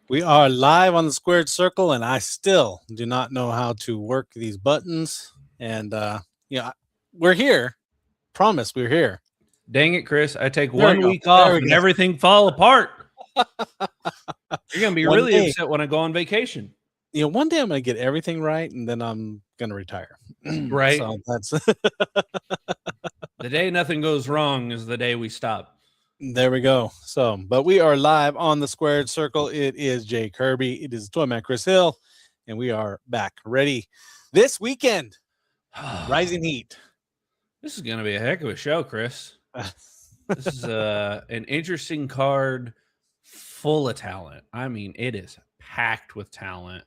We are live on the squared circle, and I still do not know how to work these buttons. And we're here. Promise, we're here. Dang it, Chris! I take There we 1 go. week There off we and go. everything fall apart. You're gonna be One really day. upset when I go on vacation. One day I'm gonna get everything right, and then I'm gonna retire. Right. So that's The day nothing goes wrong is the day we stop. there we go. So, but we are live on the squared circle. It is Jay Kirby. It is Toyman Chris Hill, and we are back ready this weekend. Rising Heat. This is gonna be a heck of a show, Chris. This is an interesting card, full of talent. I mean, it is packed with talent.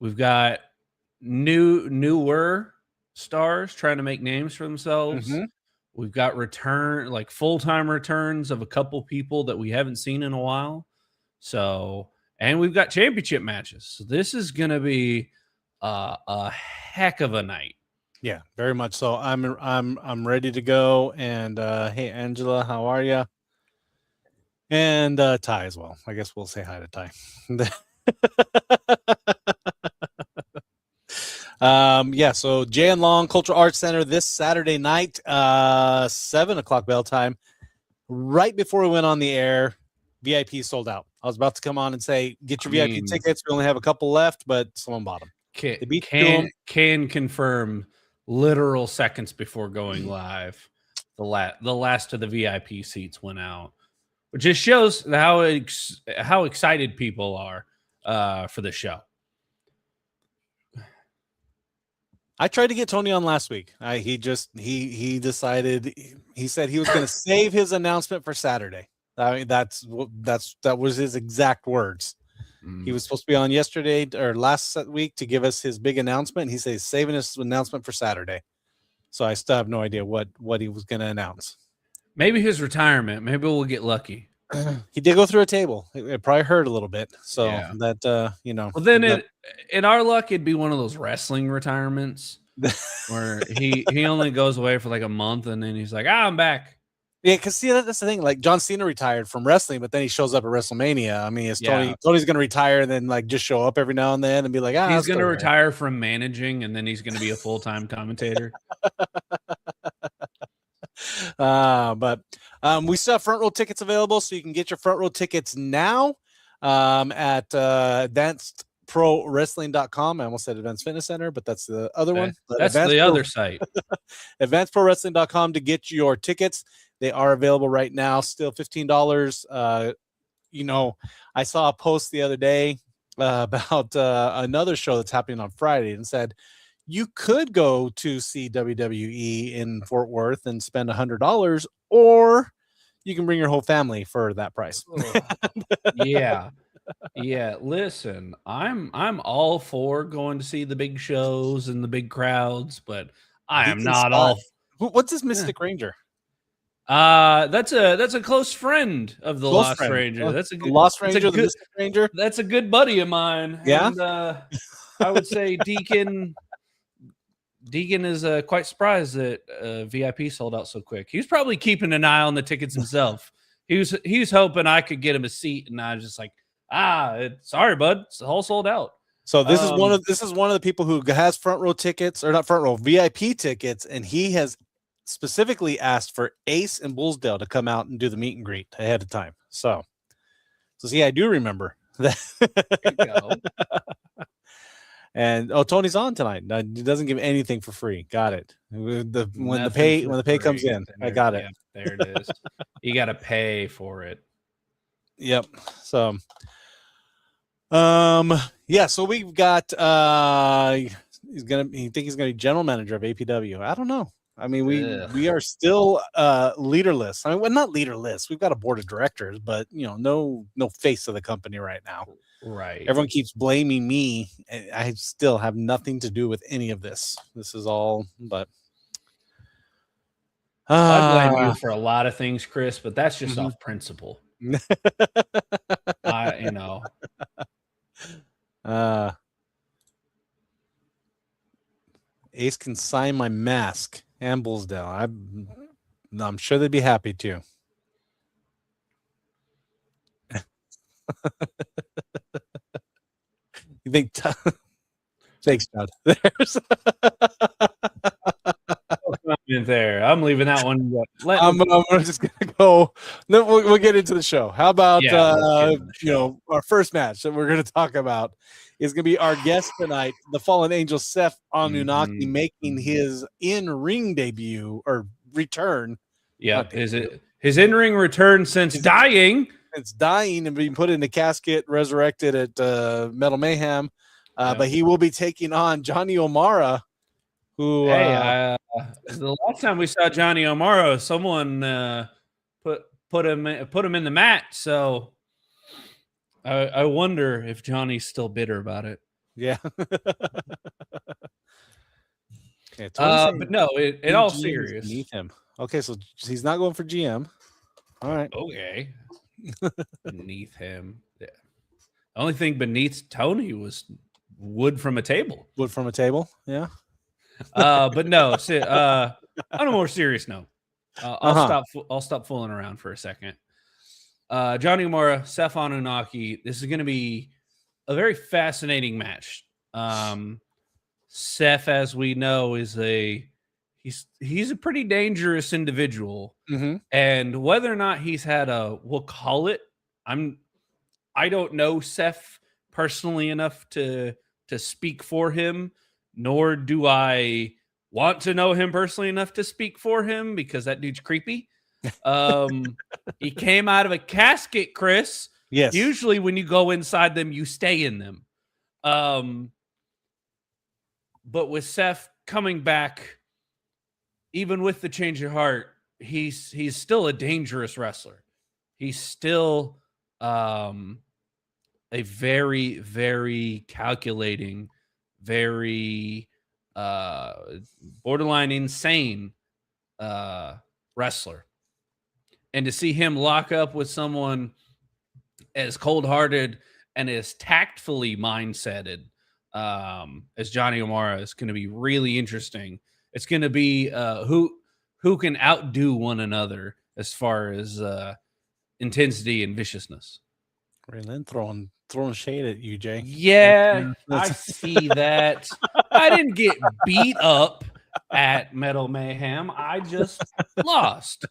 We've got newer stars trying to make names for themselves. Mhm. We've got full-time returns of a couple people that we haven't seen in a while. So, and we've got championship matches. So this is going to be a heck of a night. Yeah, very much so. I'm ready to go. And hey, Angela, how are you? And Ty as well. I guess we'll say hi to Ty. So Jay and Long Cultural Arts Center this Saturday night, 7:00 bell time. Right before we went on the air, VIP sold out. I was about to come on and say, get your VIP tickets. We only have a couple left, but someone bought them. Can confirm literal seconds before going live. The last of the VIP seats went out, which just shows how excited people are for the show. I tried to get Tony on last week. He decided, he said he was going to save his announcement for Saturday. I mean, that was his exact words. He was supposed to be on yesterday or last week to give us his big announcement. He says he's saving his announcement for Saturday. So I still have no idea what he was going to announce. Maybe his retirement. Maybe we'll get lucky. He did go through a table. It probably hurt a little bit. So that Well, then in our luck, it'd be one of those wrestling retirements where he only goes away for like a month and then he's like, I'm back. Yeah, because see, that's the thing. Like John Cena retired from wrestling, but then he shows up at WrestleMania. I mean, Tony's going to retire and then like just show up every now and then and be like, he's going to retire from managing and then he's going to be a full-time commentator. But we still have front row tickets available, so you can get your front row tickets now at advancedprowrestling.com. I almost said Advanced Fitness Center, but that's the other one. That's the other site. advancedprowrestling.com to get your tickets. They are available right now, still $15. I saw a post the other day about another show that's happening on Friday and said, you could go to see WWE in Fort Worth and spend $100, or you can bring your whole family for that price. Yeah. Listen, I'm all for going to see the big shows and the big crowds, but I am not all. What's this Mystic Ranger? That's a close friend of the Lost Ranger. That's a good Lost Ranger, the Mystic Ranger. That's a good buddy of mine. Yeah, and, I would say Deacon is quite surprised that VIP sold out so quick. He was probably keeping an eye on the tickets himself. He was hoping I could get him a seat, and I was just like, sorry, bud, it's all sold out. So this is one of the people who has front row tickets, or not front row, VIP tickets, and he has specifically asked for Ace and Bullsdale to come out and do the meet and greet ahead of time. So see, I do remember that. There you go. And Tony's on tonight. No, he doesn't give anything for free. Got it. When the pay comes in, I got it. There it is. You got to pay for it. Yep. So, So we've got. He's gonna be general manager of APW. I don't know. I mean, we are still leaderless. I mean, well, not leaderless. We've got a board of directors, but no face of the company right now. Right. Everyone keeps blaming me. I still have nothing to do with any of this. This is all, but I blame you for a lot of things, Chris, but that's just off principle. Ace can sign my mask and Bullsdale. I'm sure they'd be happy to. You think? Thanks, John. There's. In there, I'm leaving that one. I'm just gonna go. No, we'll get into the show. How about our first match that we're gonna talk about is gonna be our guest tonight, the fallen angel Seph Anunnaki, making his in-ring debut or return. Yeah, is it his in-ring return since dying? It's dying and being put in a casket, resurrected at Metal Mayhem. But he will be taking on Johnny O'Mara, who the last time we saw Johnny O'Mara, someone put him in the mat. So I wonder if Johnny's still bitter about it. Yeah. But no, in all serious, beneath him. Okay, so he's not going for GM. All right. Okay. Beneath him. Yeah. The only thing beneath Tony was wood from a table. Wood from a table. Yeah. But no. On a more serious note, I'll stop fooling around for a second. Johnny O'Mara, Seph Anunnaki. This is going to be a very fascinating match. Seph, as we know, is he's a pretty dangerous individual, and whether or not he's had we'll call it. I don't know Seph personally enough to speak for him, nor do I want to know him personally enough to speak for him because that dude's creepy. He came out of a casket, Chris. Yes. Usually when you go inside them, you stay in them. But with Seph coming back, even with the change of heart, he's still a dangerous wrestler. He's still a very, very calculating, very borderline insane wrestler. And to see him lock up with someone as cold-hearted and as tactfully mindsetted as Johnny O'Mara is going to be really interesting. It's going to be who can outdo one another as far as intensity and viciousness. Raylan throwing shade at you, Jay. Yeah, I see that. I didn't get beat up at Metal Mayhem. I just lost.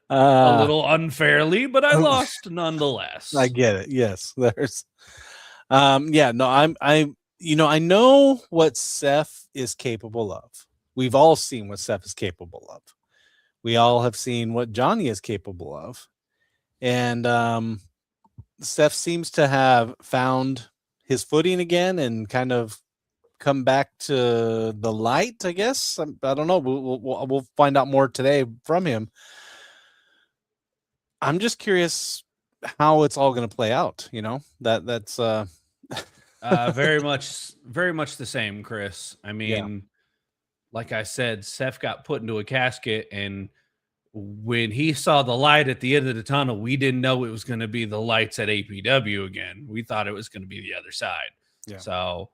A little unfairly, but I lost nonetheless. I get it. Yes, there's I know what Seph is capable of. We've all seen what Seph is capable of. We all have seen what Johnny is capable of. And Seph seems to have found his footing again and kind of come back to the light, I guess. I don't know. We'll find out more today from him. I'm just curious how it's all going to play out. You know, that's very much the same, Chris. I mean, like I said, Seph got put into a casket, and when he saw the light at the end of the tunnel, we didn't know it was going to be the lights at APW again. We thought it was going to be the other side. Yeah. So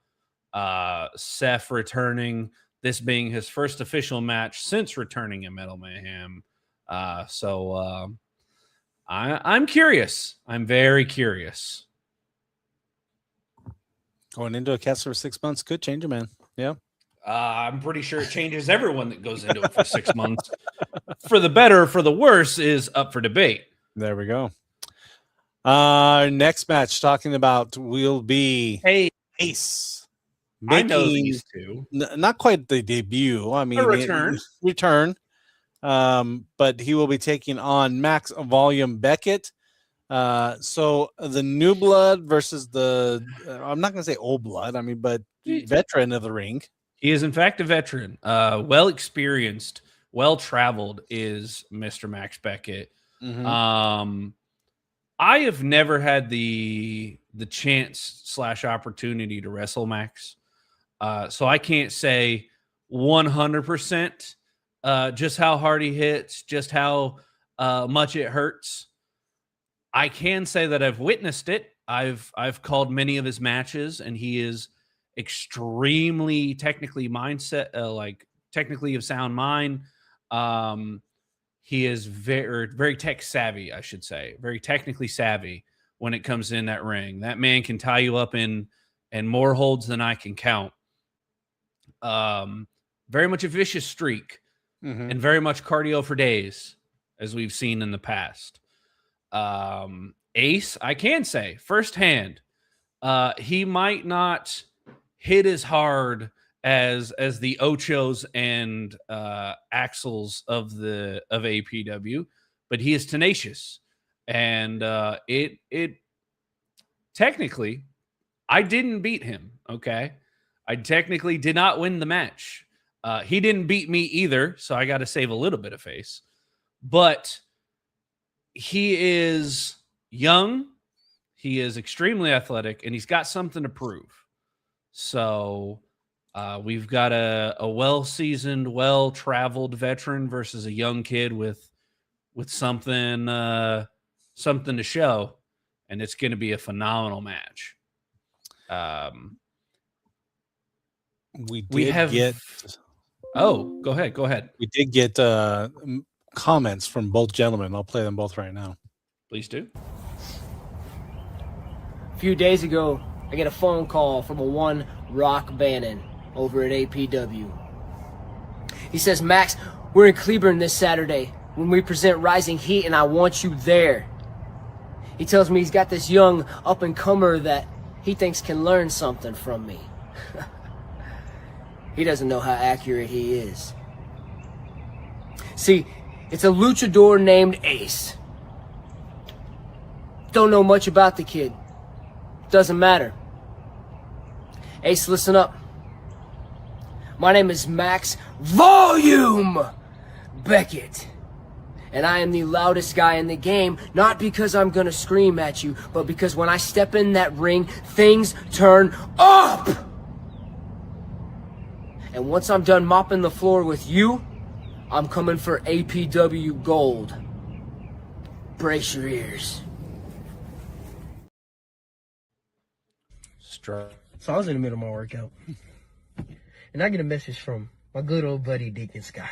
Seph returning, this being his first official match since returning at Metal Mayhem. I'm curious. I'm very curious. Going into a cast for 6 months could change a man. Yeah. I'm pretty sure it changes everyone that goes into it for 6 months. For the better, for the worse is up for debate. There we go. Next match talking about will be Ace. I know these two. Not quite the debut. I mean, return. But he will be taking on Max Volume Beckett. So the new blood versus the I'm not going to say old blood. I mean, but veteran of the ring. He is in fact a veteran, well experienced, well traveled is Mr. Max Beckett. Mm-hmm. I have never had the chance / opportunity to wrestle Max, so I can't say 100% just how hard he hits, just how much it hurts. I can say that I've witnessed it. I've called many of his matches, and he is extremely technically technically of sound mind. he is very tech savvy, I should say, very technically savvy when it comes in that ring. That man can tie you up in more holds than I can count. Very much a vicious streak, and very much cardio for days, as we've seen in the past. Ace, I can say firsthand, he might not hit as hard as the Ochos and Axels of APW, but he is tenacious, and it technically, I didn't beat him. Okay, I technically did not win the match. He didn't beat me either, so I got to save a little bit of face. But he is young, he is extremely athletic, and he's got something to prove. So we've got a well-seasoned, well-traveled veteran versus a young kid with something to show, and it's going to be a phenomenal match. We have get. Oh, go ahead. We did get comments from both gentlemen. I'll play them both right now. Please do. A few days ago, I get a phone call from a one Rock Bannon over at APW. He says, Max, we're in Cleburne this Saturday when we present Rising Heat, and I want you there. He tells me he's got this young up-and-comer that he thinks can learn something from me. He doesn't know how accurate he is. See, it's a luchador named Ace. Don't know much about the kid. Doesn't matter. Ace, listen up. My name is Max Volume Beckett. And I am the loudest guy in the game, not because I'm gonna scream at you, but because when I step in that ring, things turn up! And once I'm done mopping the floor with you, I'm coming for APW gold. Brace your ears. So I was in the middle of my workout, and I get a message from my good old buddy Deacon Sky.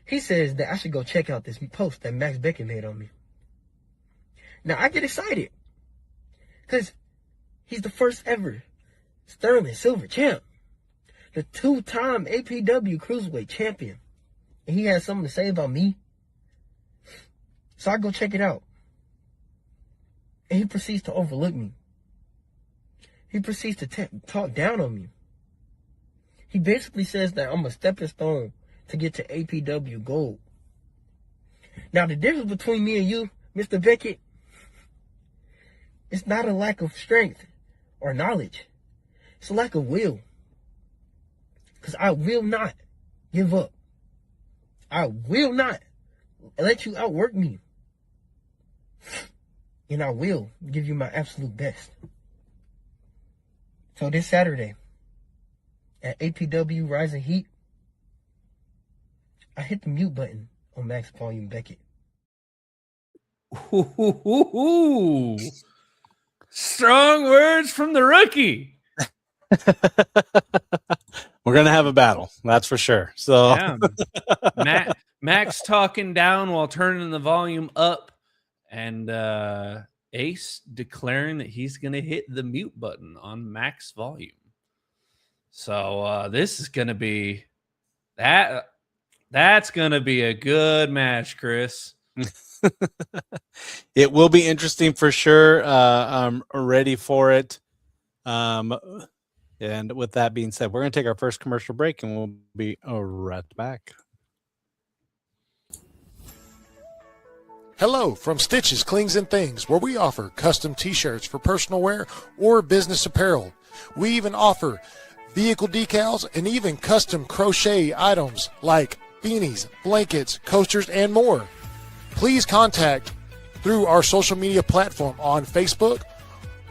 He says that I should go check out this post that Max Beckett made on me. Now I get excited, because he's the first ever Sterling Silver champ, the two-time APW Cruiserweight champion, and he has something to say about me. So I go check it out, and he proceeds to overlook me. He proceeds to talk down on me. He basically says that I'm a stepping stone to get to APW gold. Now, the difference between me and you, Mr. Beckett, it's not a lack of strength or knowledge. It's a lack of will. Because I will not give up. I will not let you outwork me. And I will give you my absolute best. So this Saturday, at APW Rising Heat, I hit the mute button on Max Volume Beckett. Ooh. Strong words from the rookie. We're going to have a battle, that's for sure. So yeah. Max talking down while turning the volume up, and Ace declaring that he's going to hit the mute button on Max Volume. So this is going to be that's going to be a good match, Chris. It will be interesting for sure. I'm ready for it. And with that being said, we're going to take our first commercial break, and we'll be right back. Hello from Stitches, Clings, and Things, where we offer custom t-shirts for personal wear or business apparel. We even offer vehicle decals and even custom crochet items like beanies, blankets, coasters, and more. Please contact through our social media platform on Facebook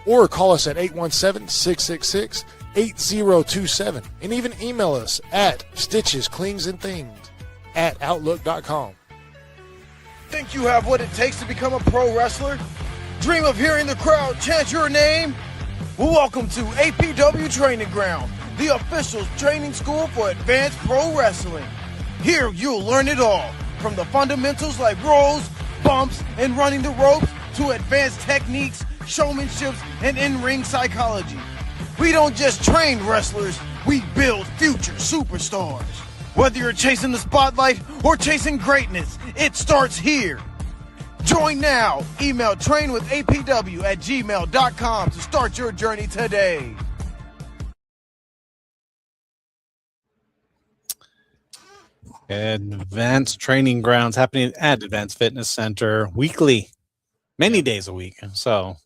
or call us at 817-666-8027 and even email us at stitchesclingsandthings@outlook.com. Think you have what it takes to become a pro wrestler? Dream of hearing the crowd chant your name? Well, welcome to APW Training Ground, the official training school for advanced pro wrestling. Here you'll learn it all. from the fundamentals like rolls, bumps, and running the ropes to advanced techniques, showmanship, and in-ring psychology. We don't just train wrestlers, we build future superstars. Whether you're chasing the spotlight or chasing greatness, it starts here. Join now. Email trainwithapw@gmail.com to start your journey today. Advanced training grounds happening at Advanced Fitness Center weekly, many days a week. So,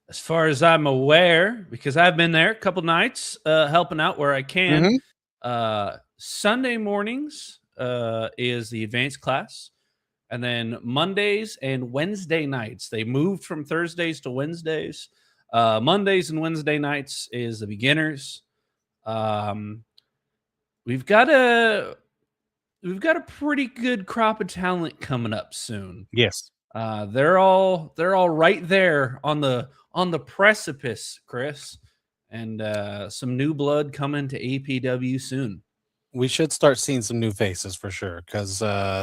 as far as I'm aware, because I've been there a couple nights helping out where I can, Sunday mornings is the advanced class. And then Mondays and Wednesday nights, they moved from Thursdays to Wednesdays. Mondays and Wednesday nights is the beginners. We've got a pretty good crop of talent coming up soon. yes. They're all right there on the precipice, Chris, and some new blood coming to APW soon. We should start seeing some new faces for sure, because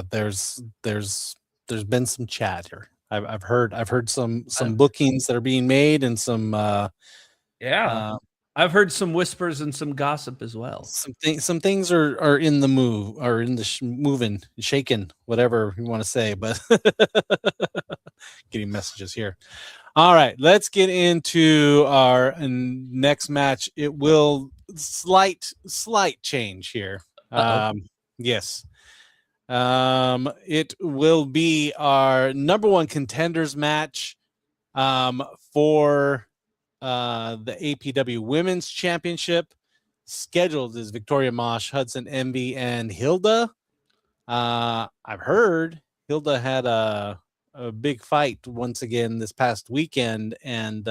there's been some chatter. I've heard some bookings that are being made, and some I've heard some whispers and some gossip as well. Some things are in the move, or in the moving, shaking, whatever you want to say. But getting messages here. All right, let's get into our next match. It will slight change here. Yes. It will be our number one contenders match for the APW Women's Championship. Scheduled is Victoria Mosh, Hudson Envy, and Hilda. I've heard Hilda had a big fight once again this past weekend and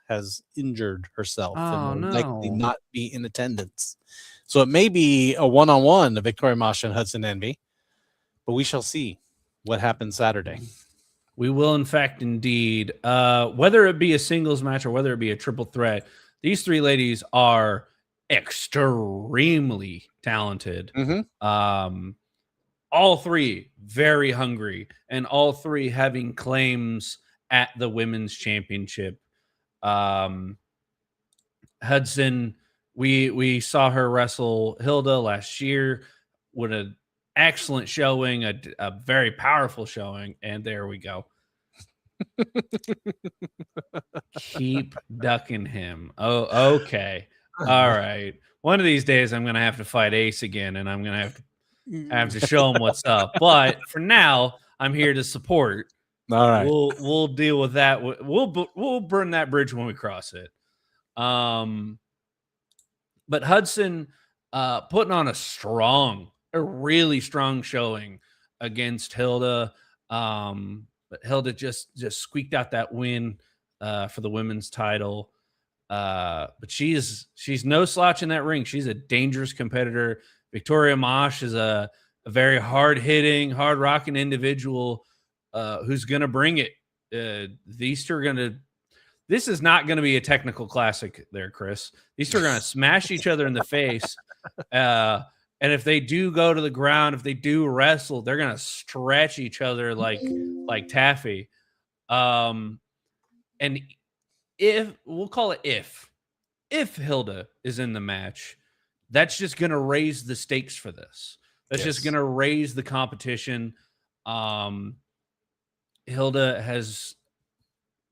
has injured herself and will likely not be in attendance. So it may be a one-on-one of Victoria Mosh and Hudson Envy, but we shall see what happens Saturday. We will, in fact, indeed. Whether it be a singles match or whether it be a triple threat, these three ladies are extremely talented. All three very hungry, and all three having claims at the women's championship. Hudson, we saw her wrestle Hilda last year with an excellent showing, a very powerful showing, and there we go. Keep ducking him. Oh, okay. All right. One of these days I'm going to have to fight Ace again, and I'm going to have to show him what's up. But for now, I'm here to support. All right. We'll deal with that. We'll burn that bridge when we cross it. But Hudson putting on a really strong showing against Hilda. But Hilda just squeaked out that win for the women's title. But she's no slouch in that ring. She's a dangerous competitor. Victoria Mosh is a very hard-hitting, hard-rocking individual who's going to bring it. These two are going to – this is not going to be a technical classic there, Chris. These two are going to smash each other in the face. And if they do go to the ground, if they do wrestle, they're going to stretch each other like taffy. And if Hilda is in the match, that's just going to raise the stakes for this. That's just going to raise the competition. Hilda has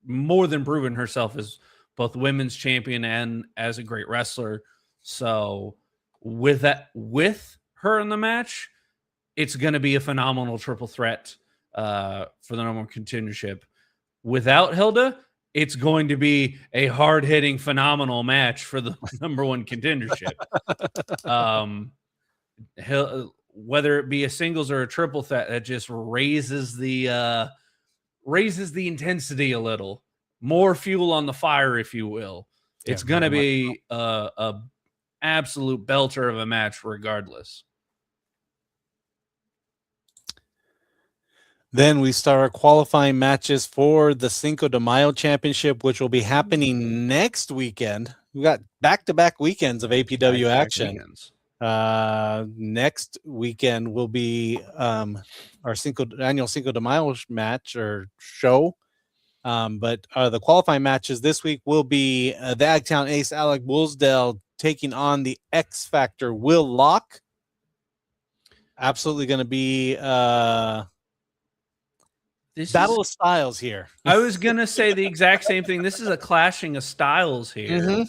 more than proven herself as both women's champion and as a great wrestler. So with her in the match, it's going to be a phenomenal triple threat for the number one contendership. Without Hilda, it's going to be a hard-hitting, phenomenal match for the number one contendership. Whether it be a singles or a triple threat, that just raises the intensity a little. More fuel on the fire, if you will. It's going to be a absolute belter of a match regardless. Then we start our qualifying matches for the Cinco de Mayo Championship, which will be happening next weekend. We got back-to-back weekends of APW action. Next weekend will be our annual Cinco de Mayo match or show. But the qualifying matches this week will be the Agtown Ace Alec Woolsdale taking on the X Factor Will Locke. Absolutely going to be battle of styles here. I was going to say the exact same thing. This is a clashing of styles here.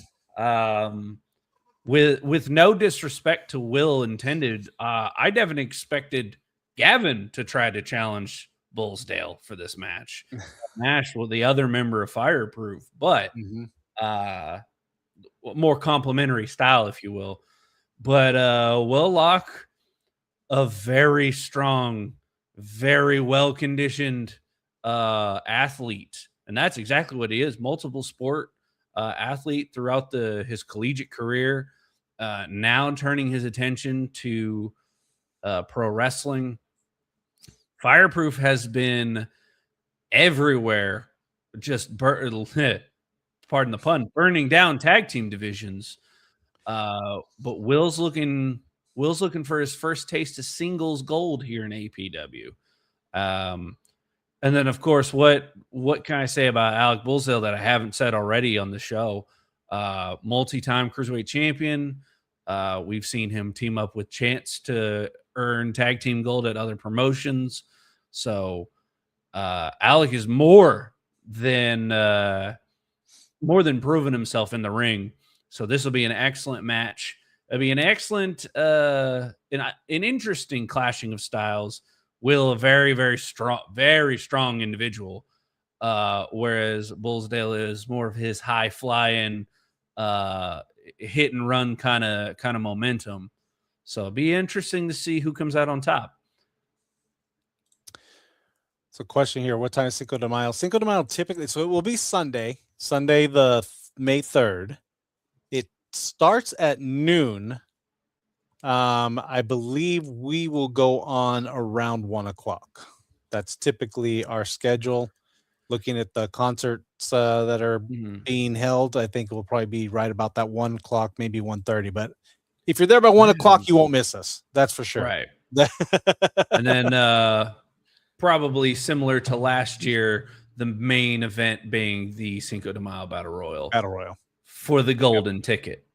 With no disrespect to Will intended, I definitely expected Gavin to try to challenge Bullsdale for this match. Nash, well, the other member of Fireproof, but more complimentary style, if you will. But Will Locke, a very strong, very well-conditioned athlete. And that's exactly what he is. Multiple sport athlete throughout his collegiate career. Now turning his attention to pro wrestling. Fireproof has been everywhere, just pardon the pun, burning down tag team divisions. But Will's looking for his first taste of singles gold here in APW. And then, of course, what can I say about Alec Bullsdale that I haven't said already on the show? Multi-time Cruiserweight champion. We've seen him team up with Chance to earn tag team gold at other promotions. So Alec is more than proven himself in the ring. So this will be an excellent match. It'll be an excellent, an interesting clashing of styles. Will, a very, very strong individual, whereas Bullsdale is more of his high flying, hit and run kind of momentum. So it'll be interesting to see who comes out on top. So, question here: what time is Cinco de Mayo? Cinco de Mayo typically, so it will be Sunday, the May 3rd. It starts at noon. I believe we will go on around 1:00. That's typically our schedule. Looking at the concerts that are being held, I think it will probably be right about that 1:00, maybe 1:30. But if you're there by 1:00, you won't miss us. That's for sure. Right. And then probably similar to last year, the main event being the Cinco de Mayo Battle Royal. For the golden ticket.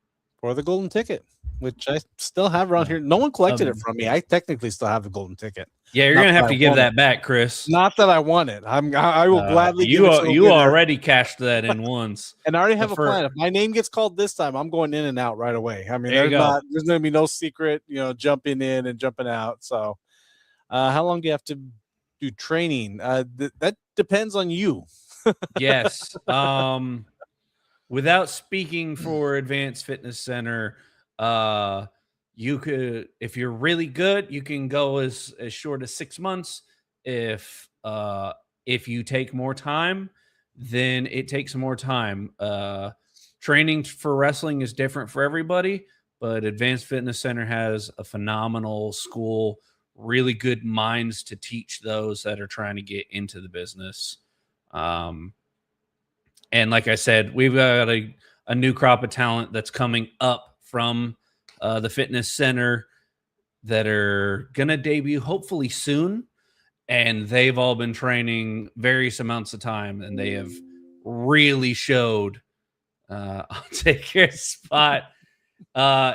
For the golden ticket, which I still have around here. No one collected it from me. I technically still have the golden ticket. Yeah, you're gonna have to give that back, Chris. Not that I want it. I will gladly. You already cashed that in once, and I already have a plan. If my name gets called this time, I'm going in and out right away. I mean, there's going to be no secret, jumping in and jumping out. So, how long do you have to do training? That depends on you. Yes. Without speaking for Advanced Fitness Center, you could, if you're really good, you can go as short as 6 months. If you take more time, then it takes more time. Training for wrestling is different for everybody, but Advanced Fitness Center has a phenomenal school, really good minds to teach those that are trying to get into the business. And like I said, we've got a new crop of talent that's coming up from the fitness center that are going to debut hopefully soon. And they've all been training various amounts of time, and they have really showed. I'll take your spot.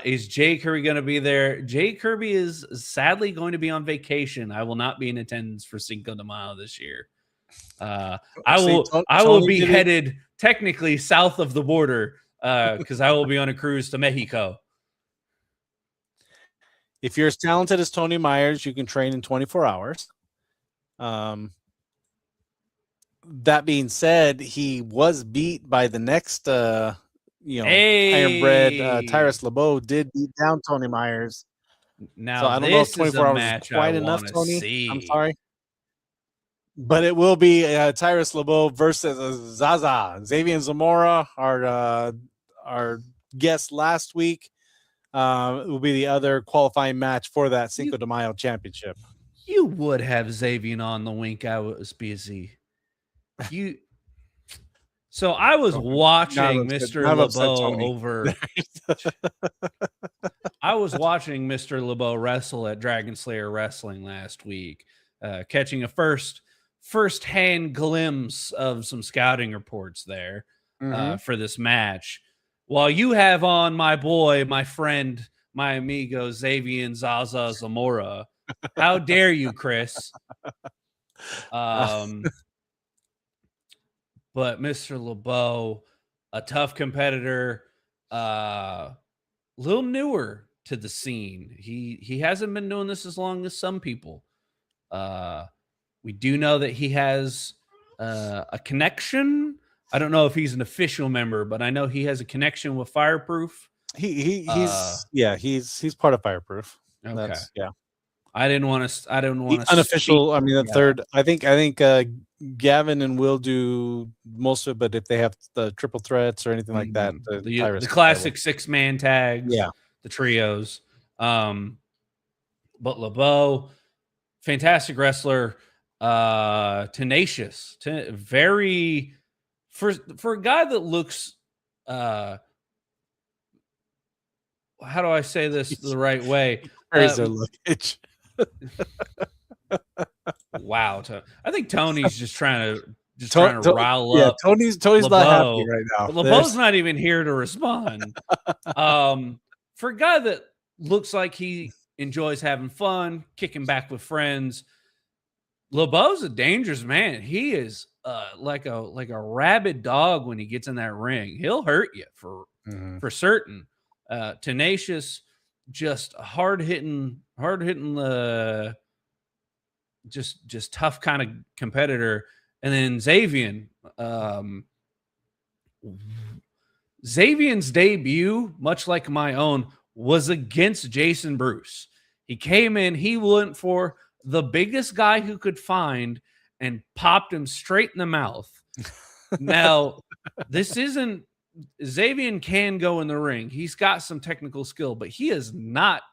Is Jay Kirby going to be there? Jay Kirby is sadly going to be on vacation. I will not be in attendance for Cinco de Mayo this year. I will be headed technically south of the border because I will be on a cruise to Mexico. If you're as talented as Tony Myers, you can train in 24 hours. That being said, he was beat by the next, Ironbred. Tyrus LeBeau did beat down Tony Myers. Now, so I don't know if 24 hours is quite enough, Tony. I'm sorry. But it will be Tyrus LeBeau versus Zaza. Xavier Zamora, our guest last week, will be the other qualifying match for that Cinco de Mayo championship. You would have Xavier on the wink. I was busy. So I was watching Mr. LeBeau over. I was watching Mr. LeBeau wrestle at Dragon Slayer Wrestling last week, catching a first-hand glimpse of some scouting reports there for this match. While you have on my boy, my friend, my amigo, Xavier Zaza Zamora. How dare you, Chris? But Mr. LeBeau, a tough competitor, little newer to the scene. He hasn't been doing this as long as some people. We do know that he has a connection. I don't know if he's an official member, but I know he has a connection with Fireproof. He's part of Fireproof. Okay. Yeah. I didn't want to unofficial. I mean, the third. I think Gavin and Will do most of it, but if they have the triple threats or anything like that, the classic 6-man tags, the trios. But LeBeau, fantastic wrestler, tenacious, very for a guy that looks. How do I say this the right way? Luggage. Wow, I think Tony's just trying to rile up. Tony's LeBeau. not happy right now. LeBeau's not even here to respond. For a guy that looks like he enjoys having fun, kicking back with friends, LeBeau's a dangerous man. He is like a rabid dog when he gets in that ring. He'll hurt you for certain. Tenacious, just hard hitting just tough kind of competitor. And then Xavier's debut, much like my own, was against Jason Bruce. He came in, he went for the biggest guy who could find and popped him straight in the mouth. Now, this isn't Xavier can go in the ring. He's got some technical skill, but he is not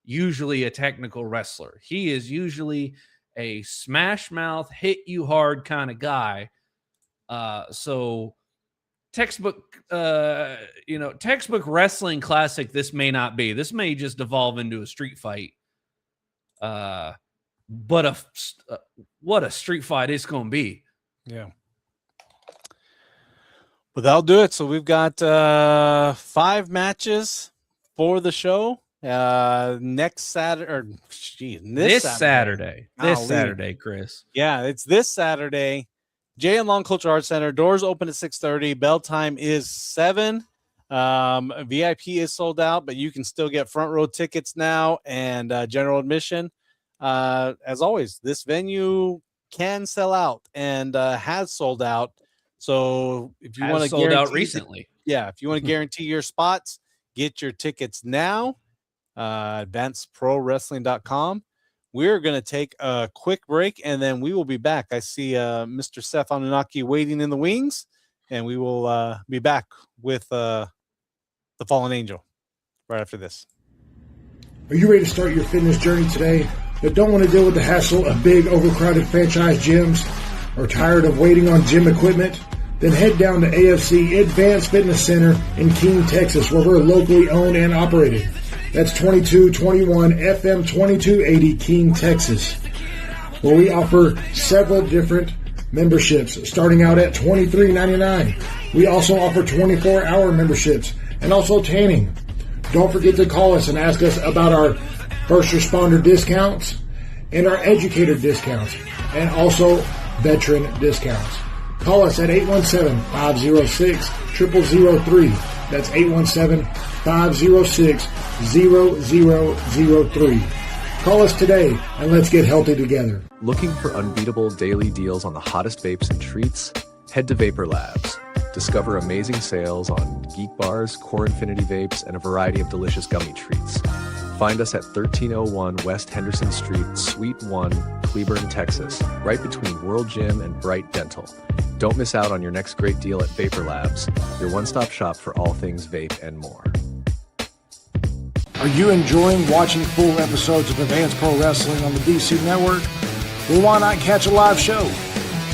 usually a technical wrestler. He is usually a smash mouth, hit you hard kind of guy. So textbook wrestling classic. This may not be. This may just evolve into a street fight. But what a street fight it's going to be. Yeah. But that'll do it. So we've got 5 matches for the show. Next Saturday, this Saturday, Chris. Yeah, it's this Saturday. Jay and Long Culture Arts Center. Doors open at 6:30. Bell time is 7. VIP is sold out, but you can still get front row tickets now and general admission. As always, this venue can sell out and has sold out. So if you want to sold out recently, if you want to guarantee your spots, get your tickets now. AdvancedProWrestling.com. We're going to take a quick break and then we will be back. I see Mr. Seph Anunnaki waiting in the wings, and we will be back with the Fallen Angel right after this. Are you ready to start your fitness journey today, but don't want to deal with the hassle of big, overcrowded franchise gyms, or tired of waiting on gym equipment? Then head down to AFC Advanced Fitness Center in Keene, Texas, where we're locally owned and operated. That's 2221 FM 2280 Keene, Texas, where we offer several different memberships starting out at $23.99. We also offer 24-hour memberships and also tanning. Don't forget to call us and ask us about our first responder discounts and our educator discounts and also veteran discounts. Call us at 817-506-0003. That's 817-506-0003. Call us today and let's get healthy together. Looking for unbeatable daily deals on the hottest vapes and treats? Head to Vapor Labs. Discover amazing sales on Geek Bars, Core Infinity Vapes, and a variety of delicious gummy treats. Find us at 1301 West Henderson Street, Suite 1, Cleburne, Texas, right between World Gym and Bright Dental. Don't miss out on your next great deal at Vapor Labs, your one-stop shop for all things vape and more. Are you enjoying watching full episodes of Advanced Pro Wrestling on the DC Network? Well, why not catch a live show?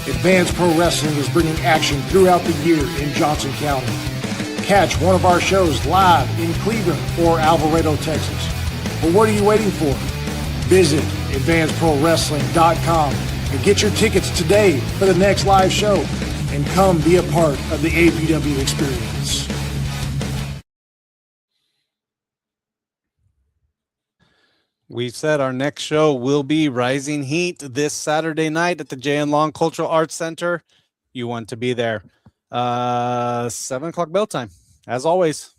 Advanced Pro Wrestling is bringing action throughout the year in Johnson County. catch one of our shows live in Cleveland or Alvarado, Texas. But what are you waiting for? Visit advancedprowrestling.com and get your tickets today for the next live show and come be a part of the APW experience. We said our next show will be Rising Heat this Saturday night at the Jay and Long Cultural Arts Center. You want to be there. 7 o'clock bell time, as always.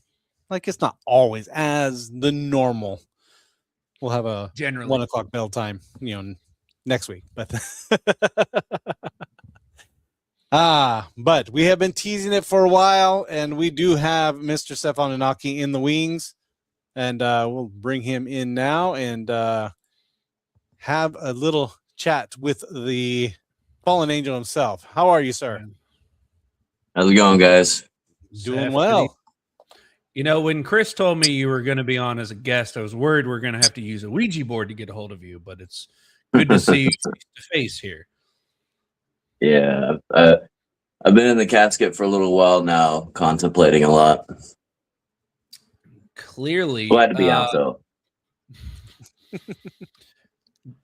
Like, it's not always as the normal. We'll have a Generally 1 o'clock bell time, next week. But but we have been teasing it for a while, and we do have Mr. Seph Anunnaki in the wings, and we'll bring him in now and have a little chat with the fallen angel himself. How are you, sir? How's it going, guys? Doing Seph, well. when Chris told me you were going to be on as a guest, I was worried we're going to have to use a Ouija board to get a hold of you, but it's good to see you face to face here. Yeah, I've been in the casket for a little while now, contemplating a lot. Clearly, Glad to be out, though.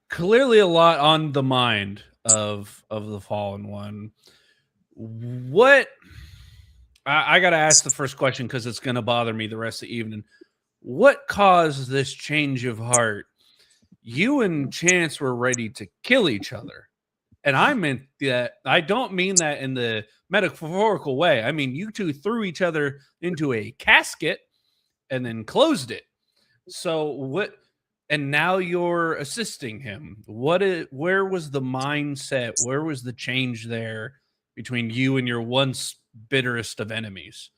Clearly, a lot on the mind of the fallen one. What I got to ask the first question because it's going to bother me the rest of the evening. What caused this change of heart? You and Chance were ready to kill each other. And I meant that. I don't mean that in the metaphorical way. I mean, you two threw each other into a casket and then closed it. So what? And now you're assisting him. Where was the mindset? Where was the change there between you and your once bitterest of enemies?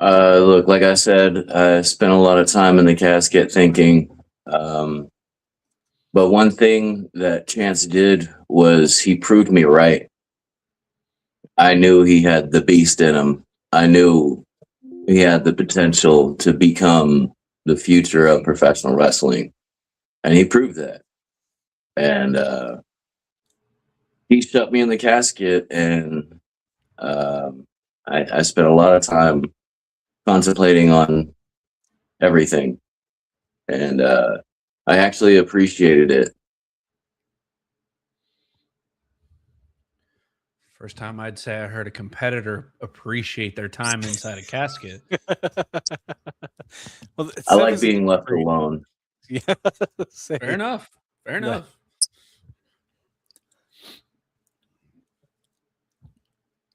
Look, like I said, I spent a lot of time in the casket thinking. But one thing that Chance did was he proved me right. I knew he had the beast in him. I knew he had the potential to become the future of professional wrestling. And he proved that. And he shut me in the casket, and I spent a lot of time contemplating on everything. And I actually appreciated it. First time I'd say I heard a competitor appreciate their time inside a casket. Well, I like being left alone. Yeah, Fair enough. Fair enough.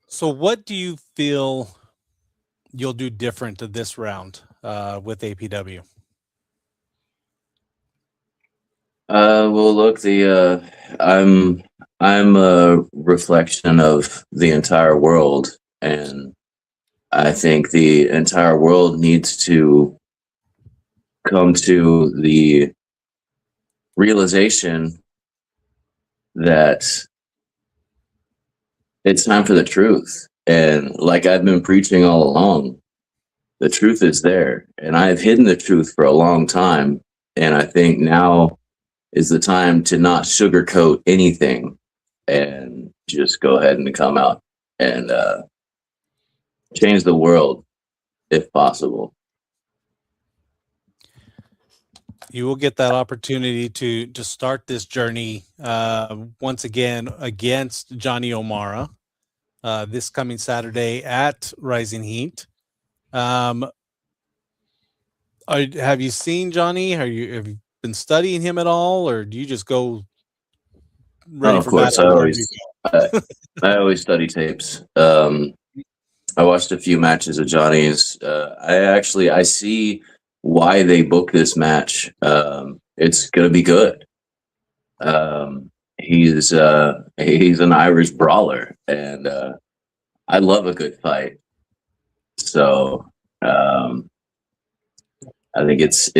So what do you feel you'll do different this round with APW? Well, look, I'm a reflection of the entire world, and I think the entire world needs to come to the realization that it's time for the truth. And like I've been preaching all along, the truth is there, and I've hidden the truth for a long time. And I think now is the time to not sugarcoat anything and just go ahead and come out and change the world if possible. You will get that opportunity to start this journey once again against Johnny O'Mara this coming Saturday at Rising Heat. Have you seen Johnny? Have you been studying him at all, or do you just go ready of for course, battle? I always study tapes. I watched a few matches of Johnny's. I see why they booked this match. It's gonna be good. He's an Irish brawler, and I love a good fight. So I think it's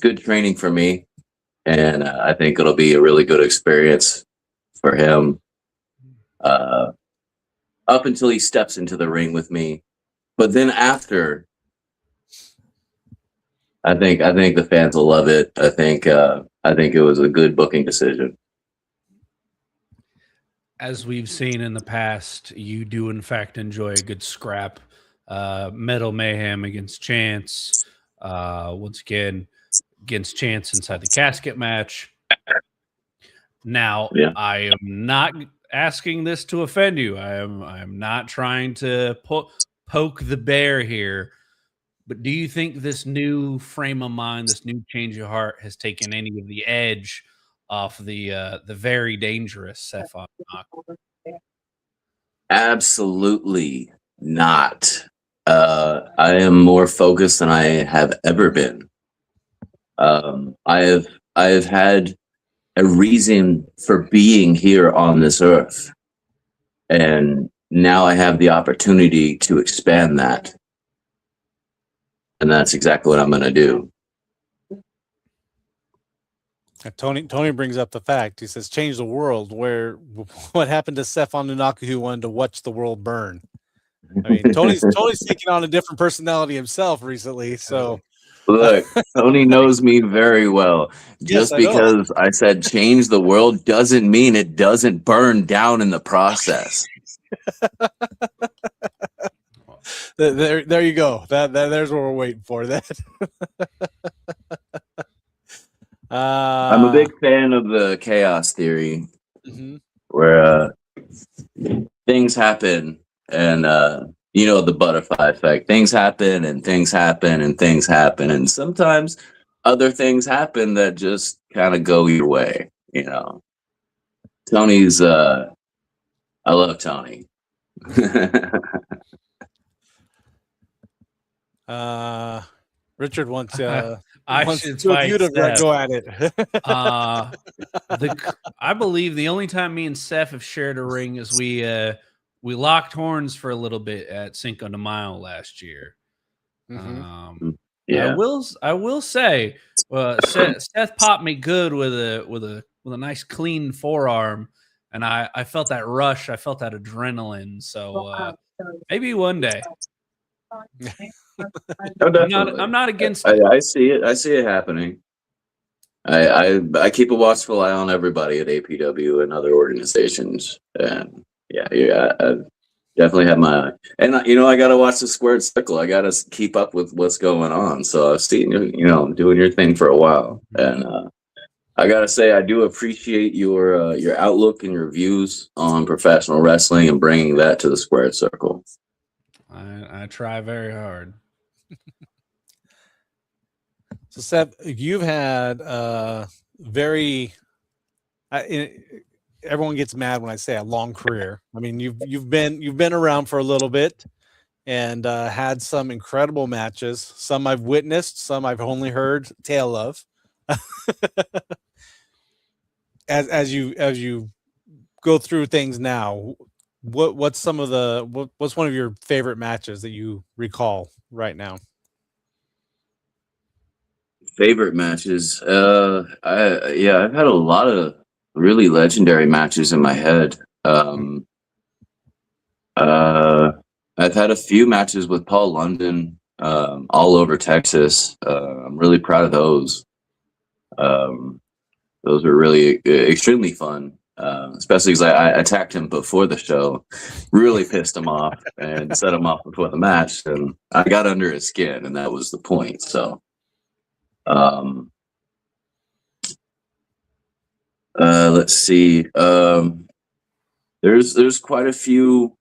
good training for me, and I think it'll be a really good experience for him. Up until he steps into the ring with me, but then after, I think the fans will love it. I think it was a good booking decision. as we've seen in the past, you do in fact enjoy a good scrap. Metal Mayhem against Chance. Once again, against Chance inside the casket match. Now, Yeah. I am not asking this to offend you. I am not trying to poke the bear here. But do you think this new frame of mind, this new change of heart, has taken any of the edge off the very dangerous Seph Anunnaki? Absolutely not. I am more focused than I have ever been. I have had a reason for being here on this earth, and now I have the opportunity to expand that, and that's exactly what I'm going to do. Tony brings up the fact. He says, "Change the world." Where what happened to Seph Anunnaki, who wanted to watch the world burn? I mean, Tony's taking on a different personality himself recently. So Look, Tony knows me very well. Yes, Just I know. because I said change the world doesn't mean it doesn't burn down in the process. there you go. There's what we're waiting for. That. I'm a big fan of the chaos theory, Mhm. where things happen and you know, the butterfly effect. Things happen and things happen and things happen, and sometimes other things happen that just kind of go your way. You know, Tony's. I love Tony. Richard wants I wants should two of you to fight Seph. go at it. I believe the only time me and Seph have shared a ring is we locked horns for a little bit at Cinco de Mayo last year. Mhm. Yeah. I will say, Seth popped me good with a nice clean forearm, and I felt that rush. I felt that adrenaline. So maybe one day. Oh, definitely. I'm not against I, it. I see it. I see it happening. I keep a watchful eye on everybody at APW and other organizations, and yeah, I definitely have my eye. And you know, I got to watch the squared circle. I got to keep up with what's going on. So I've seen you know, doing your thing for a while, and I gotta say I do appreciate your outlook and your views on professional wrestling and bringing that to the squared circle. I try very hard. So, Seb, you've had very. Everyone gets mad when I say a long career. I mean, you've been around for a little bit, and had some incredible matches. Some I've witnessed, some I've only heard tale of. as you go through things now, what's one of your favorite matches that you recall right now? Favorite matches. I've had a lot of really legendary matches in my head. I've had a few matches with Paul London, all over Texas. I'm really proud of those. Those were really extremely fun, especially because I attacked him before the show, really pissed him off and set him off before the match, and I got under his skin, and that was the point. So, let's see. There's quite a few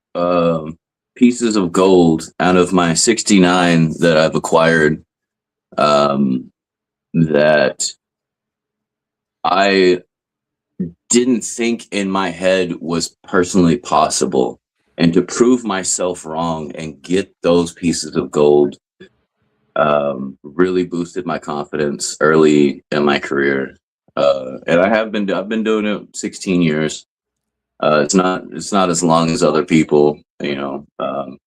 pieces of gold out of my 69 that I've acquired, that I didn't think in my head was personally possible. And to prove myself wrong and get those pieces of gold really boosted my confidence early in my career. And I've been doing it 16 years. It's not as long as other people, you know. I've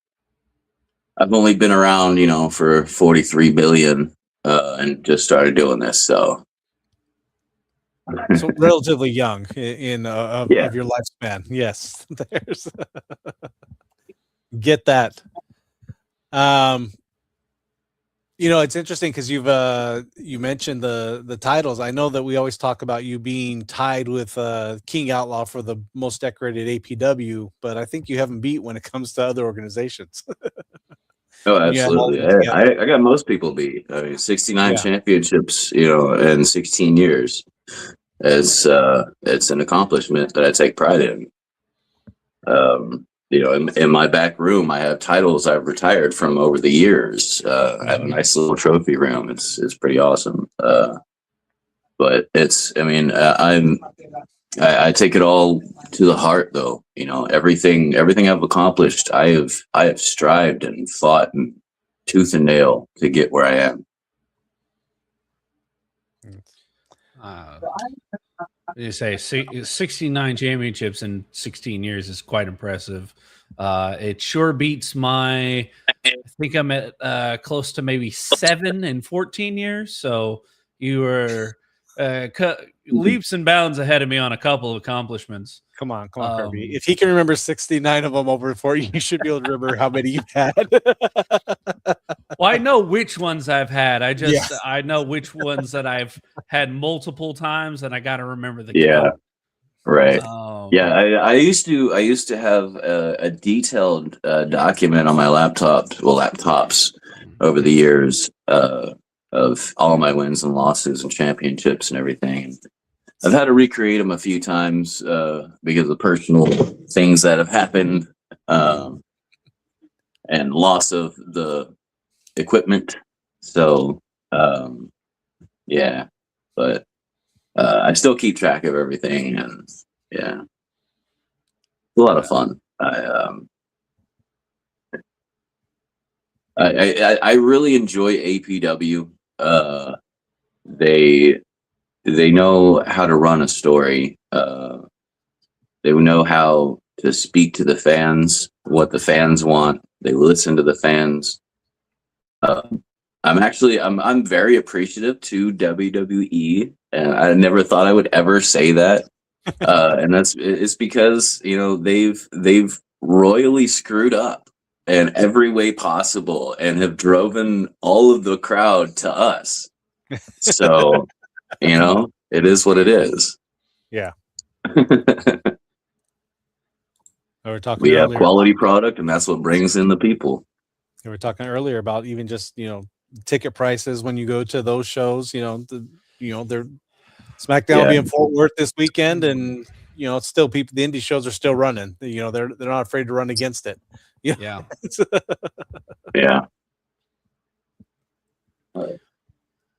only been around, you know, for 43 billion, and just started doing this. So Relatively young in of your lifespan. Yes, there's get that. You know, it's interesting because you mentioned the titles. I know that we always talk about you being tied with King Outlaw for the most decorated APW, but I think you haven't beat when it comes to other organizations. Oh, When you add all absolutely. of them together. I got most people beat. I mean, 69 Yeah. championships, in 16 years. It's an accomplishment that I take pride in. In my back room, I have titles I've retired from over the years. I have a nice little trophy room. It's pretty awesome. But I take it all to the heart, though. Everything I've accomplished, I have strived and fought and tooth and nail to get where I am. You say 69 championships in 16 years is quite impressive. It sure beats I think I'm at close to maybe 7 in 14 years. So you were leaps and bounds ahead of me on a couple of accomplishments. Come on, Kirby. If he can remember 69 of them over before, you should be able to remember how many you've had. Well, I know which ones I've had. I know which ones that I've had multiple times, and I got to remember the count. Right. I used to have a detailed document on my laptops over the years of all my wins and losses and championships and everything. I've had to recreate them a few times because of personal things that have happened and loss of the equipment. So, yeah, but I still keep track of everything, and yeah, it's a lot of fun. I really enjoy APW. They know how to run a story. They know how to speak to the fans, what the fans want. They listen to the fans. I'm very appreciative to WWE, and I never thought I would ever say that. And it's because they've royally screwed up in every way possible and have driven all of the crowd to us. So, it is what it is. Yeah. We have quality product, and that's what brings in the people. We were talking earlier about even just ticket prices when you go to those shows. They're SmackDown will be in Fort Worth this weekend, and it's still the indie shows are still running. They're not afraid to run against it. Yeah. Yeah.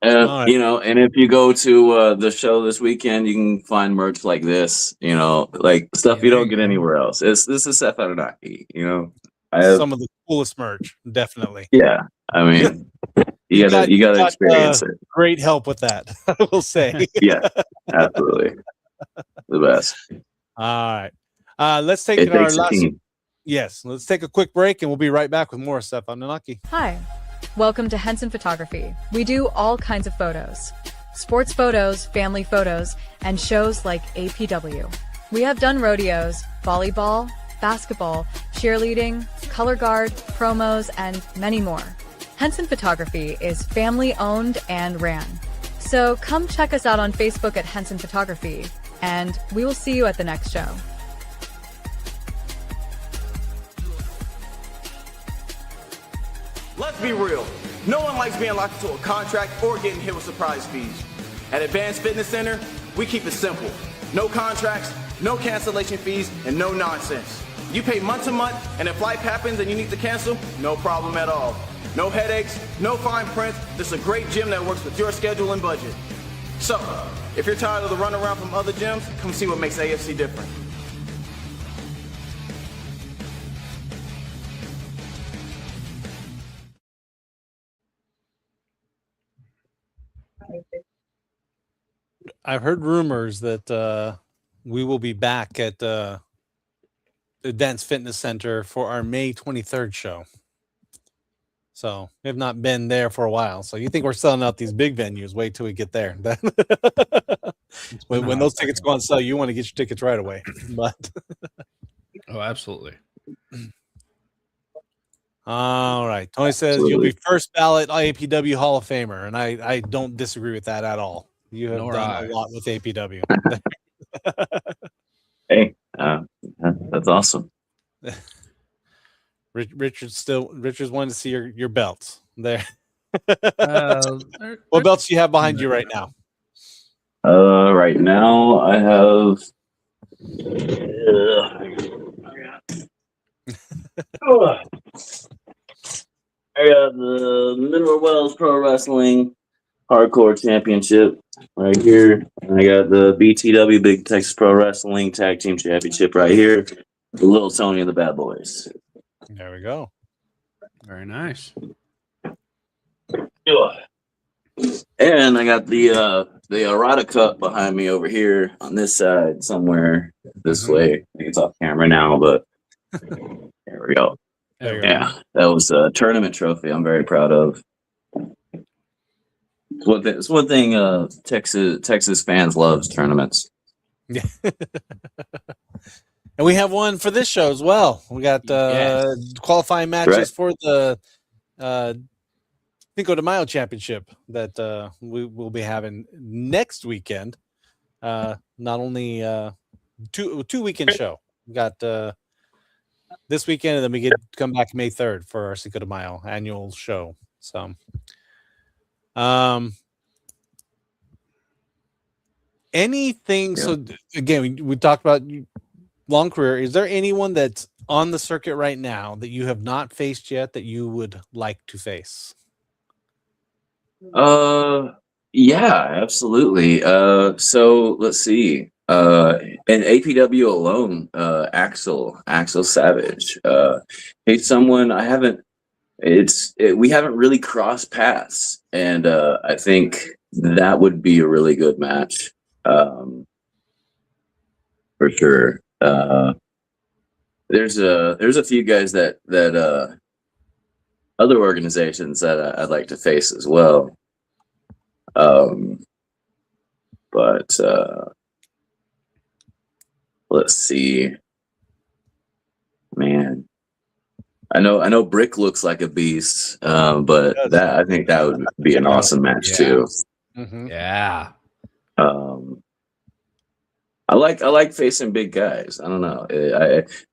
And if you go to the show this weekend, you can find merch like this, like stuff you don't get anywhere else. This is Seph Anunnaki, some of the coolest merch, definitely. Yeah. I mean, you gotta experience it. Great help with that, I will say. Yeah, absolutely. The best. All right. Let's take our last. Yes, let's take a quick break, and we'll be right back with more Seph Anunnaki. Hi. Welcome to Henson Photography. We do all kinds of photos. Sports photos, family photos, and shows like APW. We have done rodeos, volleyball, basketball, cheerleading, color guard, promos, and many more. Henson Photography is family owned and ran. So come check us out on Facebook at Henson Photography, and we will see you at the next show. Let's be real. No one likes being locked into a contract or getting hit with surprise fees. At Advanced Fitness Center, we keep it simple. No contracts, no cancellation fees, and no nonsense. You pay month to month, and if life happens and you need to cancel, no problem at all. No headaches, no fine print. This is a great gym that works with your schedule and budget. So, if you're tired of the runaround from other gyms, come see what makes AFC different. I've heard rumors that we will be back at Advanced Fitness Center for our May 23rd show. So we have not been there for a while. So you think we're selling out these big venues? Wait till we get there. when those tickets go on sale, you want to get your tickets right away. But oh, absolutely. All right. Tony says you'll be first ballot APW Hall of Famer, and I don't disagree with that at all. You have done a lot with APW. Hey, that's awesome. Richard's wanting to see your belts there. What belts do you have behind you right now? Right now I have. I got the Mineral Wells Pro Wrestling Hardcore Championship right here. And I got the BTW Big Texas Pro Wrestling Tag Team Championship right here. The Little Tony and the Bad Boys. There we go. Very nice. And I got the Errata Cup behind me over here on this side somewhere this way. I think it's off camera now, but there we go. Yeah, that was a tournament trophy I'm very proud of. It's one thing Texas fans loves tournaments. Yeah. And we have one for this show as well. We got qualifying matches for the Cinco de Mayo Championship that we will be having next weekend. Not only two weekend show. We got this weekend, and then we get to come back May 3rd for our Cinco de Mayo annual show. So, anything. Yeah. So again, we talked about long career. Is there anyone that's on the circuit right now that you have not faced yet that you would like to face? Yeah, absolutely. So let's see. In APW alone, Axel Savage. He's someone I haven't. We haven't really crossed paths, and I think that would be a really good match, for sure. There's a few guys that other organizations that I'd like to face as well. But let's see. Man, I know Brick looks like a beast, but I think that would be an awesome match too. Mm-hmm. Yeah. I like facing big guys. I don't know.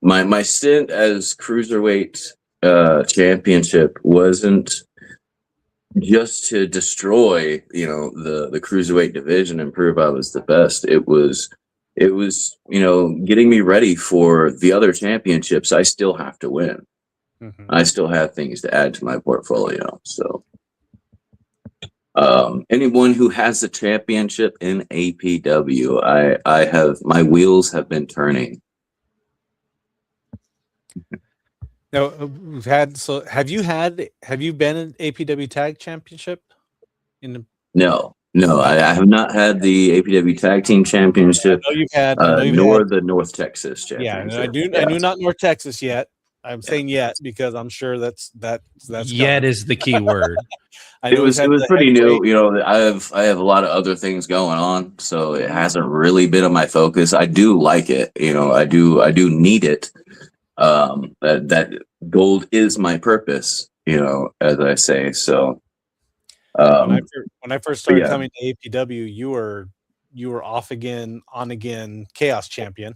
My stint as cruiserweight championship wasn't just to destroy, the cruiserweight division and prove I was the best. It was, getting me ready for the other championships. I still have to win. Mm-hmm. I still have things to add to my portfolio. So, anyone who has a championship in APW, I have, my wheels have been turning. Now have you been an APW Tag Championship? No, I have not had the APW Tag Team Championship. I know you've had, nor the North Texas Championship. Yeah, I do not North Texas yet. I'm saying yet because I'm sure that's yet is the key word. It was pretty new. I have a lot of other things going on, so it hasn't really been on my focus. I do like it. I do need it. That gold is my purpose, as I say. So when I first started coming to APW, you were off again, on again, Chaos Champion.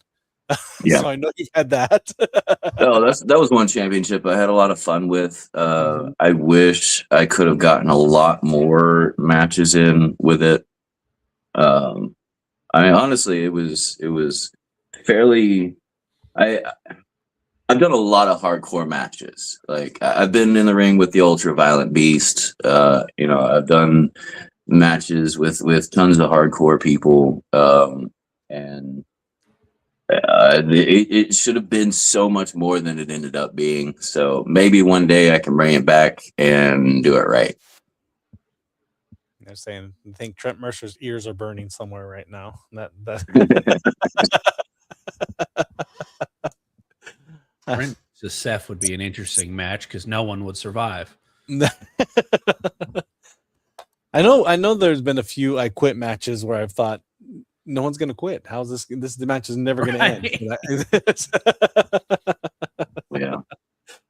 Yeah. So I know you've had that. That was one championship I had a lot of fun with. I wish I could have gotten a lot more matches in with it. Honestly, it was fairly. I've done a lot of hardcore matches. Like I've been in the ring with the Ultra Violent Beast. I've done matches with tons of hardcore people. And it should have been so much more than it ended up being. So maybe one day I can bring it back and do it right. They're saying, I think Trent Mercer's ears are burning somewhere right now. That So Seph would be an interesting match because no one would survive. I know there's been a few I quit matches where I've thought no one's gonna quit. How's the match is never gonna end. Yeah.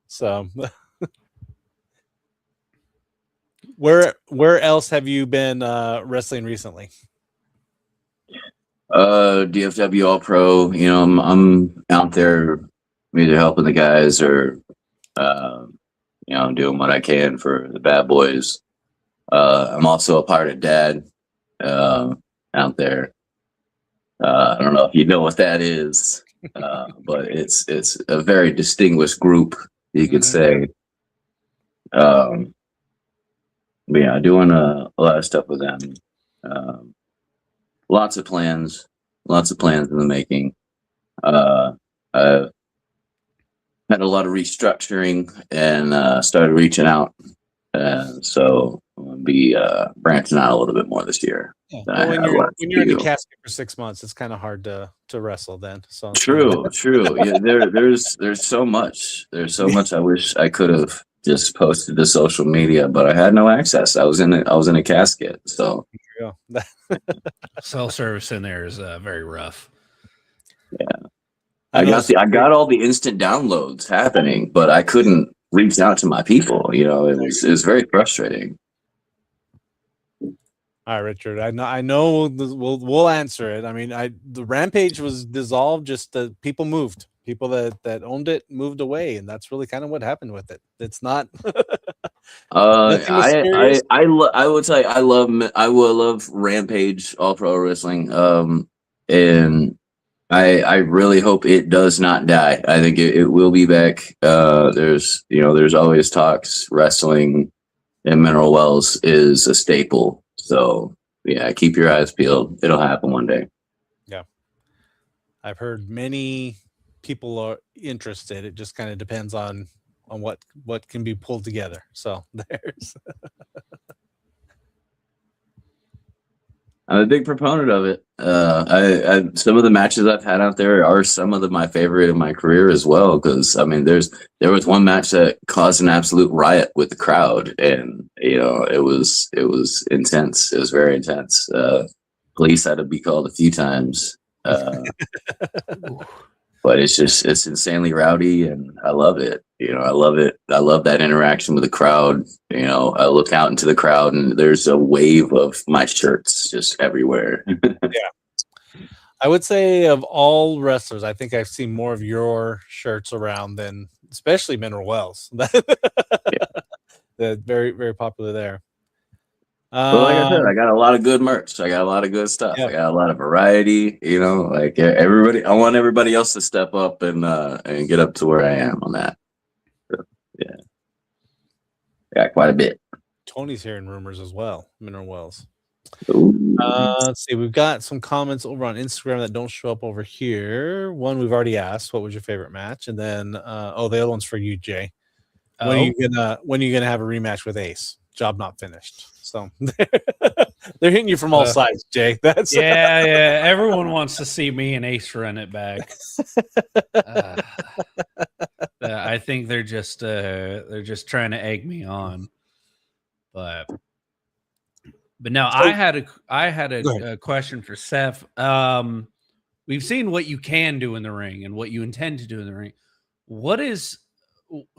So Where else have you been wrestling recently? DFW All Pro. You know, I'm out there either helping the guys or you know, doing what I can for the bad boys. I'm also a part of Dad out there. I don't know if you know what that is, but it's a very distinguished group, you could say. But yeah, doing a lot of stuff with them. Lots of plans in the making. I've had a lot of restructuring and started reaching out. So I'm going to be branching out a little bit more this year. Yeah. Well, when you're in the casket for 6 months, it's kind of hard to wrestle then. So True. Yeah, there's so much. There's so much I wish I could have just posted to social media, but I had no access. I was in a casket. So Self-service in there is very rough. Yeah. I got all the instant downloads happening, but I couldn't reach out to my people. You know, it was very frustrating. All right, Richard. I know. We'll answer it. I mean, the Rampage was dissolved. Just the people moved. People that owned it moved away, and that's really kind of what happened with it. It's not. I would say I will love Rampage All Pro Wrestling. And I really hope it does not die. I think it will be back. There's always talks. Wrestling in Mineral Wells is a staple. So yeah, keep your eyes peeled. It'll happen one day. Yeah, I've heard many people are interested. It just kind of depends on what can be pulled together. So there's. I'm a big proponent of it. I some of the matches I've had out there are some of my favorite in my career as well. Because I mean, there was one match that caused an absolute riot with the crowd, and you know, it was intense. It was very intense. Police had to be called a few times. But it's insanely rowdy, and I love it. You know, I love it. I love that interaction with the crowd. You know, I look out into the crowd, and there's a wave of my shirts just everywhere. Yeah, I would say of all wrestlers, I think I've seen more of your shirts around than, especially Mineral Wells. They're very, very popular there. But like I said, I got a lot of good merch. I got a lot of good stuff. Yeah. I got a lot of variety. You know, like everybody. I want everybody else to step up and get up to where I am on that. So, yeah, got quite a bit. Tony's hearing rumors as well. Mineral Wells. Let's see. We've got some comments over on Instagram that don't show up over here. One we've already asked. What was your favorite match? And then, the other one's for you, Jay. When are you gonna have a rematch with Ace? Job not finished. So they're hitting you from all sides, Jay. That's yeah. Everyone wants to see me and Ace run it back. I think they're just trying to egg me on. But no, I had a question for Seph. We've seen what you can do in the ring and what you intend to do in the ring.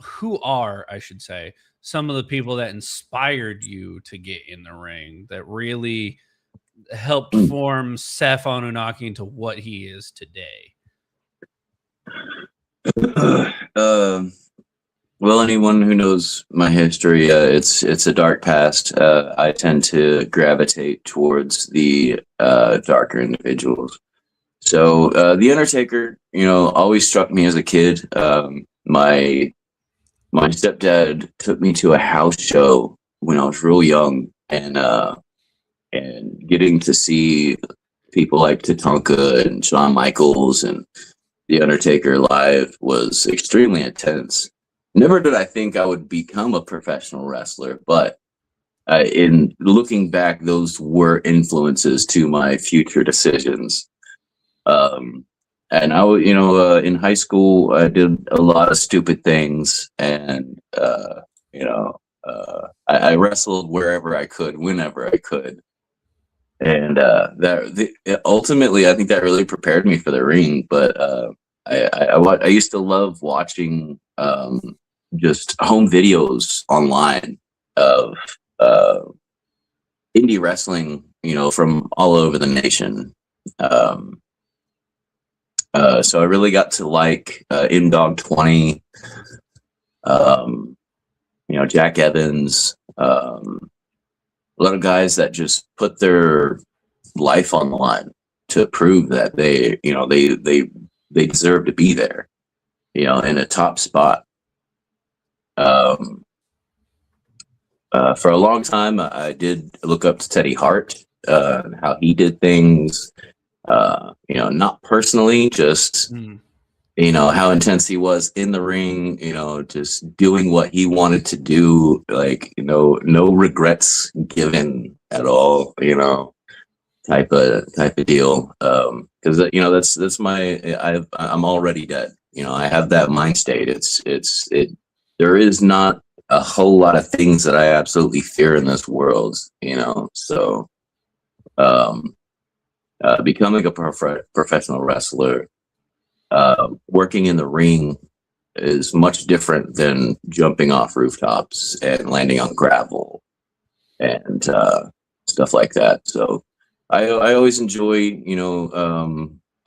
Who are, I should say, some of the people that inspired you to get in the ring, that really helped form Seph Anunnaki into what he is today? Well, anyone who knows my history, it's a dark past. I tend to gravitate towards the darker individuals. So the Undertaker, you know, always struck me as a kid. My stepdad took me to a house show when I was real young, and getting to see people like Tatanka and Shawn Michaels and The Undertaker live was extremely intense. Never did I think I would become a professional wrestler, but in looking back, those were influences to my future decisions. And in high school, I did a lot of stupid things, and I wrestled wherever I could, whenever I could, and ultimately, I think that really prepared me for the ring. But I used to love watching just home videos online of indie wrestling, from all over the nation. So I really got to like Dog 20, Jack Evans, a lot of guys that just put their life on the line to prove that they deserve to be there, in a top spot. For a long time, I did look up to Teddy Hart, how he did things, not personally, just, how intense he was in the ring, just doing what he wanted to do, like, no regrets given at all, type of deal. Cause that's I'm already dead. I have that mind state. There is not a whole lot of things that I absolutely fear in this world, so, becoming a professional wrestler, working in the ring is much different than jumping off rooftops and landing on gravel and, stuff like that. So I always enjoy,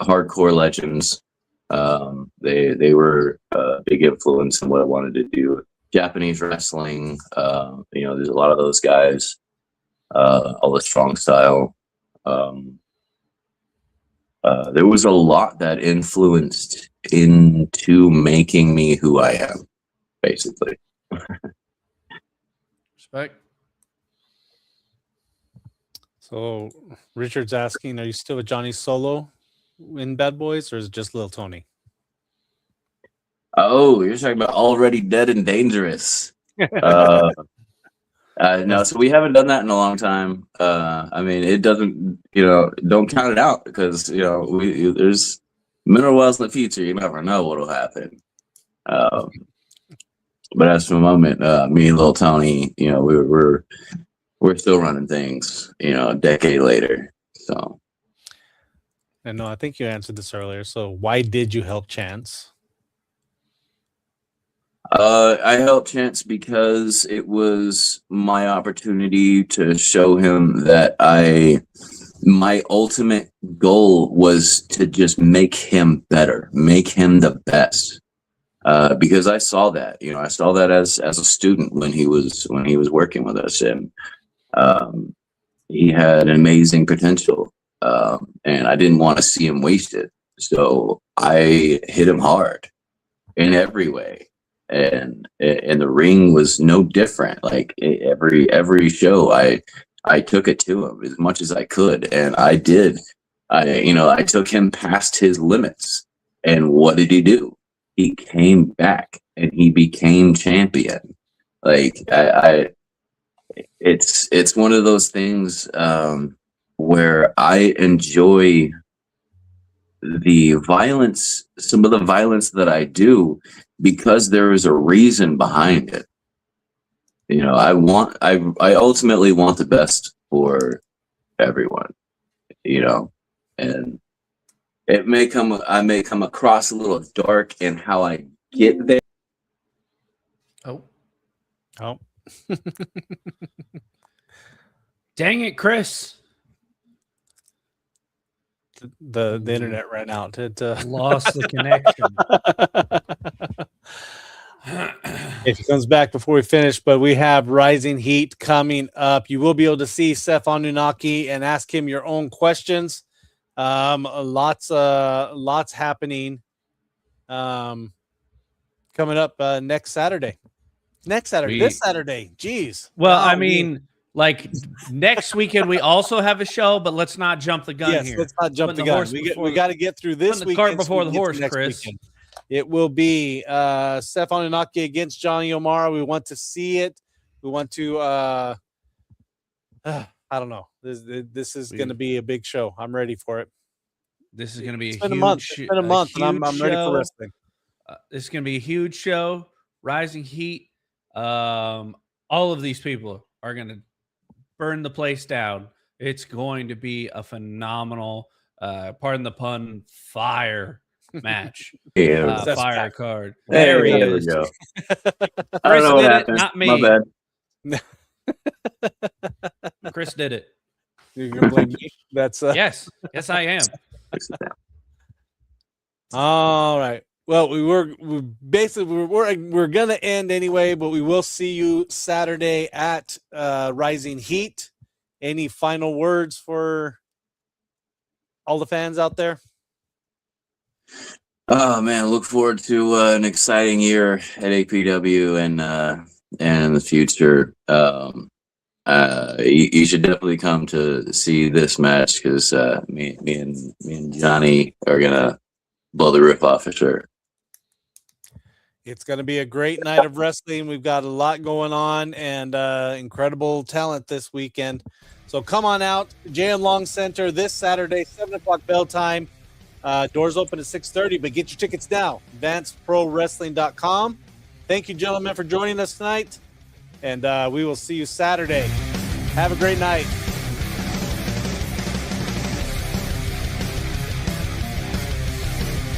hardcore legends. They were a big influence in what I wanted to do. Japanese wrestling, there's a lot of those guys, all the strong style. There was a lot that influenced into making me who I am, basically. Respect. So Richard's asking, are you still with Johnny Solo in Bad Boys, or is it just Lil Tony? Oh, you're talking about Already Dead and Dangerous. No, so we haven't done that in a long time. I mean, it doesn't, don't count it out because, there's mineral wells in the future. You never know what'll happen. But as for the moment, me and Lil Tony, we're still running things, a decade later. So. And no, I think you answered this earlier. So why did you help Chance? I helped Chance because it was my opportunity to show him that my ultimate goal was to just make him better, make him the best. Because I saw that, I saw that as a student when he was working with us, and he had an amazing potential, and I didn't want to see him wasted. So I hit him hard in every way. And the ring was no different. Like every show, I took it to him as much as I could, and I did. I took him past his limits. And what did he do? He came back and he became champion. Like it's one of those things where I enjoy the violence, some of the violence that I do, because there is a reason behind it. I ultimately want the best for everyone, and I may come across a little dark in how I get there. Oh. Dang it, Chris. The internet ran out. It Lost the connection. If he comes back before we finish, but we have Rising Heat coming up. You will be able to see Seph Anunnaki and ask him your own questions. Lots happening. Coming up next Saturday. This Saturday. Jeez. Well, I mean, like next weekend we also have a show, but let's not jump the gun here. Let's not jump the gun. We got to get through this weekend. The cart before the horse, Chris. Weekend. It will be Seph Anunnaki against Johnny O'Mara. We want to see it. We want to I don't know. This is going to be a big show. I'm ready for it. This is going to be It's been a month, and I'm ready for wrestling. This is going to be a huge show. Rising Heat. All of these people are going to burn the place down. It's going to be a phenomenal, pardon the pun, fire match. Fire card. There we go. I don't know what happened. Not me. My bad. Chris did it. You're gonna blame me? That's Yes, I am. all right. Well, we're gonna end anyway, but we will see you Saturday at Rising Heat. Any final words for all the fans out there? Oh man, look forward to an exciting year at APW and in the future. You should definitely come to see this match because me and Johnny are gonna blow the roof off for sure. It's going to be a great night of wrestling. We've got a lot going on and incredible talent this weekend. So come on out, JN Long Center this Saturday, 7 o'clock bell time. Doors open at 6:30, but get your tickets now. AdvancedProWrestling.com. Thank you, gentlemen, for joining us tonight, and we will see you Saturday. Have a great night.